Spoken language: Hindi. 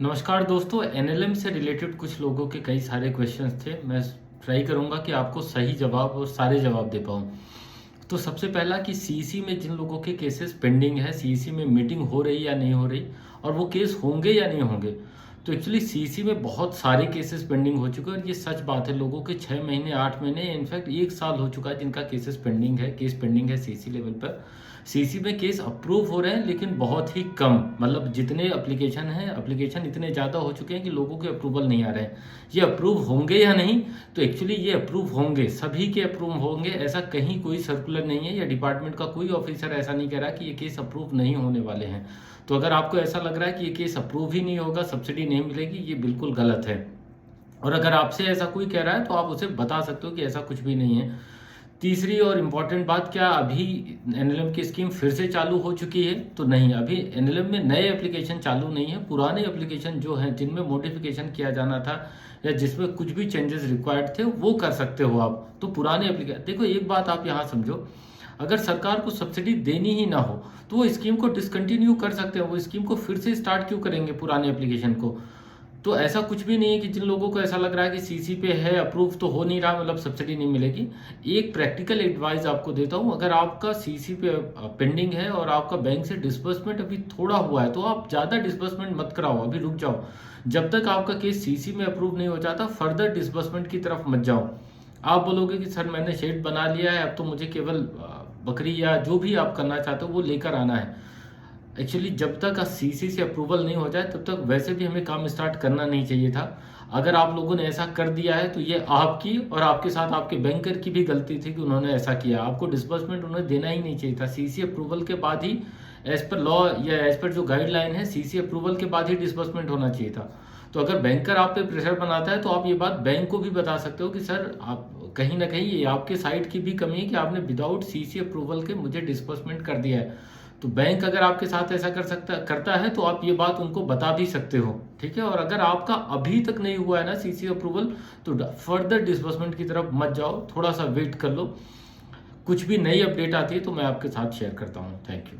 नमस्कार दोस्तों, एनएलएम से रिलेटेड कुछ लोगों के कई सारे क्वेश्चंस थे। मैं ट्राई करूंगा कि आपको सही जवाब और सारे जवाब दे पाऊं। तो सबसे पहला कि सीईसी में जिन लोगों के केसेस पेंडिंग है, सीईसी में मीटिंग हो रही या नहीं हो रही, और वो केस होंगे या नहीं होंगे। तो एक्चुअली सीईसी में बहुत सारे केसेस पेंडिंग हो चुके हैं और ये सच बात है। लोगों के 6 महीने, 8 महीने, इनफैक्ट 1 साल हो चुका है जिनका केस पेंडिंग है सीईसी लेवल पर। सीसी में केस अप्रूव हो रहे हैं लेकिन बहुत ही कम, मतलब जितने एप्लीकेशन इतने ज़्यादा हो चुके हैं कि लोगों के अप्रूवल नहीं आ रहे हैं। ये अप्रूव होंगे या नहीं, तो एक्चुअली ये अप्रूव होंगे, सभी के अप्रूव होंगे। ऐसा कहीं कोई सर्कुलर नहीं है या डिपार्टमेंट का कोई ऑफिसर ऐसा नहीं कह रहा कि ये केस अप्रूव नहीं होने वाले हैं। तो अगर आपको ऐसा लग रहा है कि ये केस अप्रूव ही नहीं होगा, सब्सिडी नहीं मिलेगी, ये बिल्कुल गलत है। और अगर आपसे ऐसा कोई कह रहा है तो आप उसे बता सकते हो कि ऐसा कुछ भी नहीं है। तीसरी और इम्पॉर्टेंट बात, क्या अभी एनएलएम की स्कीम फिर से चालू हो चुकी है? तो नहीं, अभी एनएलएम में नए एप्लीकेशन चालू नहीं है। पुराने एप्लीकेशन जो हैं, जिनमें मॉडिफिकेशन किया जाना था या जिसमें कुछ भी चेंजेस रिक्वायर्ड थे, वो कर सकते हो आप। तो पुराने एप्लीकेशन, देखो एक बात आप यहाँ समझो, अगर सरकार को सब्सिडी देनी ही ना हो तो वो स्कीम को डिसकंटिन्यू कर सकते हैं। वो स्कीम को फिर से स्टार्ट क्यों करेंगे पुराने एप्लीकेशन को? तो ऐसा कुछ भी नहीं है कि जिन लोगों को ऐसा लग रहा है कि सीसी पे है, अप्रूव तो हो नहीं रहा, मतलब सब्सिडी नहीं मिलेगी। एक प्रैक्टिकल एडवाइस आपको देता हूँ, अगर आपका सीसी पे पेंडिंग है और आपका बैंक से डिस्बर्समेंट अभी थोड़ा हुआ है तो आप ज़्यादा डिस्बर्समेंट मत कराओ, अभी रुक जाओ। जब तक आपका केस सीसी में अप्रूव नहीं हो जाता, फर्दर डिस्बर्समेंट की तरफ मत जाओ। आप बोलोगे कि सर मैंने शेड बना लिया है, अब तो मुझे केवल बकरी या जो भी आप करना चाहते हो वो लेकर आना है। एक्चुअली जब तक सीसी से अप्रूवल नहीं हो जाए तब तक वैसे भी हमें काम स्टार्ट करना नहीं चाहिए था। अगर आप लोगों ने ऐसा कर दिया है तो ये आपकी और आपके साथ आपके बैंकर की भी गलती थी कि उन्होंने ऐसा किया। आपको डिस्बर्समेंट उन्हें देना ही नहीं चाहिए था। सीसी अप्रूवल के बाद ही, एज पर लॉ या एज पर जो गाइडलाइन है, सीसी अप्रूवल के बाद ही डिस्बर्समेंट होना चाहिए था। तो अगर बैंकर आप पे प्रेशर बनाता है तो आप ये बात बैंक को भी बता सकते हो कि सर आप कहीं ना कहीं ये आपके साइड की भी कमी है कि आपने विदाउट सीसी अप्रूवल के मुझे डिस्बर्समेंट कर दिया है। तो बैंक अगर आपके साथ ऐसा करता है तो आप ये बात उनको बता भी सकते हो, ठीक है। और अगर आपका अभी तक नहीं हुआ है ना सीसी अप्रूवल, तो फर्दर डिस्बर्समेंट की तरफ मत जाओ, थोड़ा सा वेट कर लो। कुछ भी नई अपडेट आती है तो मैं आपके साथ शेयर करता हूँ। Thank you.